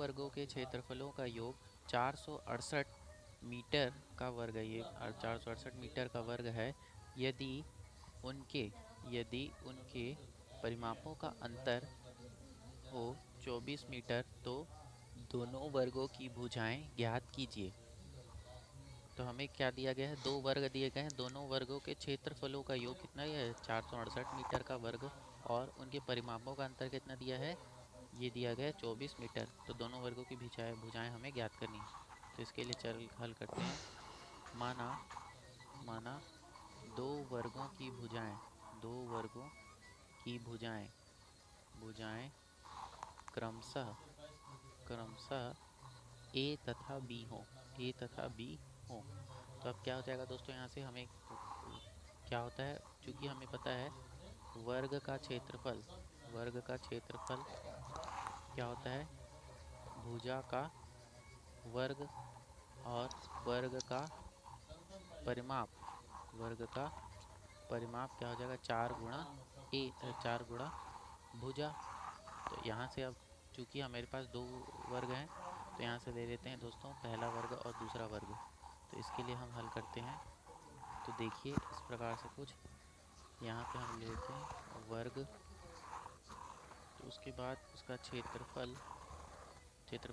वर्गों के क्षेत्रफलों का योग 468 मीटर का वर्ग है। ये 468 मीटर का वर्ग है। यदि उनके यदि उनके परिमापों का अंतर हो 24 मीटर तो दोनों वर्गों की भुजाएं ज्ञात कीजिए। तो हमें क्या दिया गया है, दो वर्ग दिए गए हैं। दोनों वर्गों के क्षेत्रफलों का योग कितना है, 468 मीटर का वर्ग, और उनके परिमापों का अंतर कितना दिया है, ये दिया गया है 24 मीटर। तो दोनों वर्गों की भुजाएं भुजाएं हमें ज्ञात करनी है। तो इसके लिए चल हल करते हैं। माना माना दो वर्गों की भुजाएं दो वर्गों की भुजाएं भुजाएं क्रमशः क्रमशः ए तथा बी हो। तो अब क्या हो जाएगा दोस्तों, यहाँ से हमें क्या होता है, चूंकि हमें पता है वर्ग का क्षेत्रफल क्या होता है, भुजा का वर्ग, और वर्ग का परिमाप वर्ग का परिमाप क्या हो जाएगा, 4 गुणा भुजा। तो यहाँ से अब चूंकि हमारे पास दो वर्ग हैं, तो यहाँ से ले लेते हैं दोस्तों पहला वर्ग और दूसरा वर्ग। तो इसके लिए हम हल करते हैं। तो देखिए इस प्रकार से कुछ यहाँ पे हम ले लेते हैं वर्ग, तो उसके बाद उसका क्षेत्रफल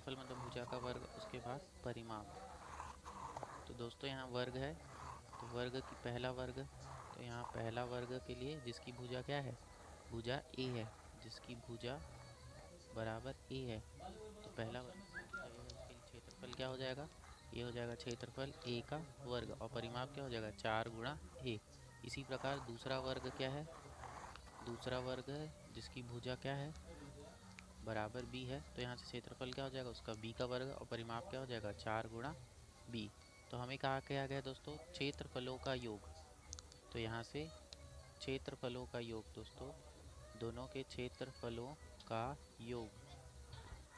मतलब भुजा का वर्ग, उसके बाद परिमाप। तो दोस्तों यहाँ वर्ग है, तो वर्ग की पहला वर्ग, तो यहाँ पहला वर्ग के लिए जिसकी भुजा क्या है, भुजा ए है, जिसकी भुजा बराबर ए है, तो पहला वर्ग कितना लगेगा, उसके लिए क्षेत्रफल क्या हो जाएगा, ये हो जाएगा क्षेत्रफल ए का वर्ग, और परिमाप क्या हो जाएगा, 4 गुणा ए। इसी प्रकार दूसरा वर्ग क्या है, दूसरा वर्ग है जिसकी भुजा क्या है, बराबर बी है, तो यहाँ से क्षेत्रफल क्या हो जाएगा, उसका बी का वर्ग, और परिमाप क्या हो जाएगा, 4 गुणा बी। तो हमें कहा क्या गया दोस्तों, क्षेत्रफलों का योग। तो यहाँ से क्षेत्रफलों का योग दोस्तों, दोनों के क्षेत्रफलों का योग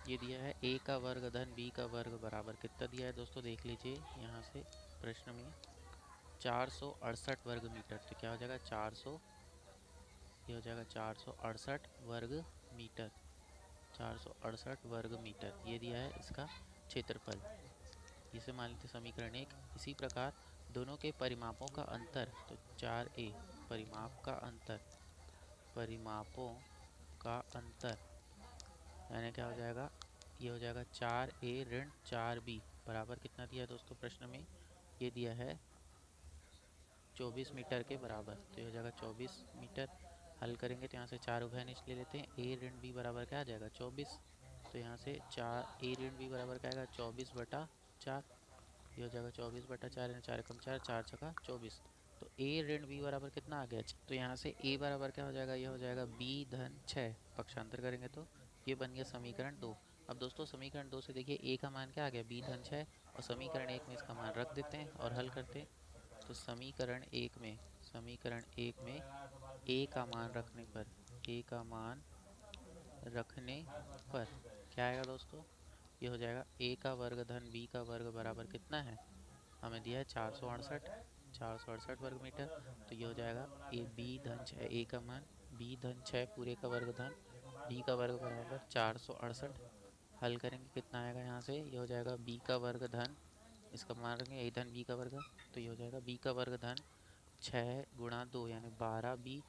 ये दिया है, ए का वर्ग धन बी का वर्ग बराबर कितना दिया है दोस्तों, देख लीजिए यहाँ से प्रश्न में 468 वर्ग मीटर। तो क्या हो जाएगा, 400, ये हो जाएगा 468 वर्ग मीटर, 468 वर्ग मीटर ये दिया है इसका क्षेत्रफल। इसे मान लेते समीकरण 1। इसी प्रकार दोनों के परिमापों का अंतर, तो 4a परिमापों का अंतर यानी क्या हो जाएगा, ये हो जाएगा 4a-4b बराबर कितना दिया है दोस्तों प्रश्न में, ये दिया है 24 मीटर के बराबर। तो ये हो जाएगा 24 मीटर। हल करेंगे तो यहाँ से 4 उभयनिष्ठ ले लेते हैं, a-b बराबर क्या आ जाएगा, 24। तो यहाँ से 4 a-b बराबर क्या आएगा, 24/4। ये हो जाएगा 24/4, यानी 4 × 4 4 × 24। तो a-b बराबर कितना आ गया, तो यहाँ से a बराबर क्या हो जाएगा, ये हो जाएगा b-6, पक्षांतर करेंगे तो ये बन गया समीकरण 2। अब दोस्तों समीकरण 2 से देखिए a का मान क्या आ गया, b-6, और समीकरण 1 में इसका मान रख देते हैं और हल करते हैं। तो समीकरण एक में a का मान रखने पर क्या आएगा दोस्तों, ये हो जाएगा a का वर्ग धन b का वर्ग बराबर कितना है, हमें दिया है 468 वर्ग मीटर। तो ये हो जाएगा b-6, a का मान b-6 पूरे का वर्ग धन b का वर्ग बराबर 468। हल करेंगे कितना आएगा, यहाँ से ये हो जाएगा b का वर्ग धन, इसका मान रखेंगे a धन b का वर्ग, तो ये हो जाएगा b का वर्ग धन 6 × 2 यानी 12b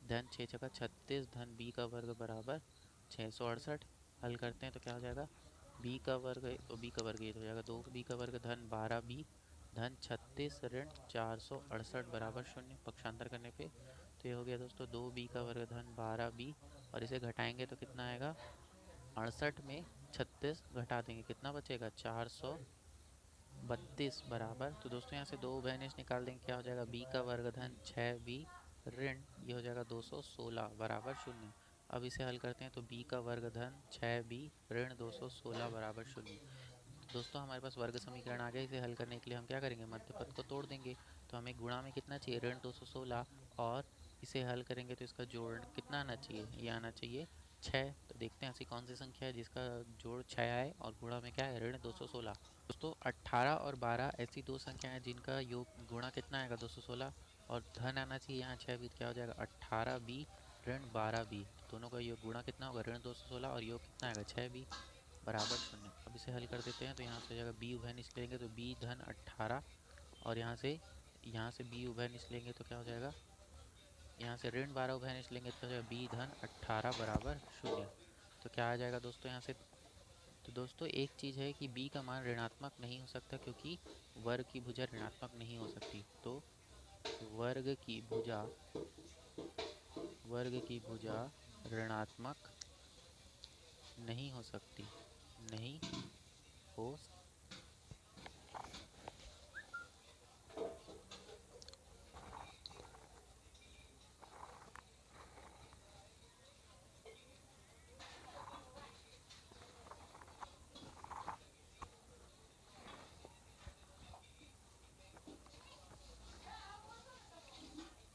धन 6×6 = 36 धन b का वर्ग बराबर 668। हल करते हैं तो क्या हो जाएगा, b का वर्ग है तो b का वर्ग ये तो हो जाएगा 2b का वर्ग धन 12b धन 36 ऋण 468 बराबर 0, पक्षांतर करने पे तो ये हो गया दोस्तों 2b का वर्ग धन 12b, और इसे घटाएंगे तो कितना आएगा, 68 में 36 घटा देंगे कितना बचेगा, 432 बराबर। तो दोस्तों यहाँ से दो उभयनिष्ठ निकाल देंगे, क्या हो जाएगा, b का वर्ग धन 6b ऋण ये हो जाएगा 216 बराबर 0। अब इसे हल करते हैं तो b का वर्ग धन 6b ऋण 216 बराबर 0। दोस्तों हमारे पास वर्ग समीकरण आ गया। इसे हल करने के लिए हम क्या करेंगे, मध्य पद को तोड़ देंगे। तो हमें गुणा में कितना चाहिए, ऋण 216, और इसे हल करेंगे तो इसका जोड़ कितना आना चाहिए, ये आना चाहिए 6। तो देखते हैं ऐसी कौन सी संख्या है जिसका जोड़ 6 आए और गुणा में क्या है, ऋण 216। दोस्तों 18 और 12 ऐसी दो संख्या हैं जिनका योग गुणा कितना आएगा, 216, और धन आना चाहिए यहाँ 6 भी, क्या हो जाएगा 18b ऋण 12b। दोनों का योग गुणा कितना होगा, ऋण 216, और योग कितना आएगा 6b बराबर 0। से हल कर देते हैं। तो यहाँ से जगह b उभय निकलेंगे तो b धन 18, और यहाँ से b उभय निकलेंगे तो क्या हो जाएगा, यहाँ से ऋण 12 उभय निकलेंगे तो b धन 18 बराबर 0। तो क्या आ जाएगा दोस्तों यहाँ से। तो दोस्तों एक चीज़ है कि b का मान ऋणात्मक नहीं हो सकता, क्योंकि वर्ग की भुजा ऋणात्मक नहीं हो सकती। तो वर्ग की भुजा ऋणात्मक नहीं हो सकती, नहीं हो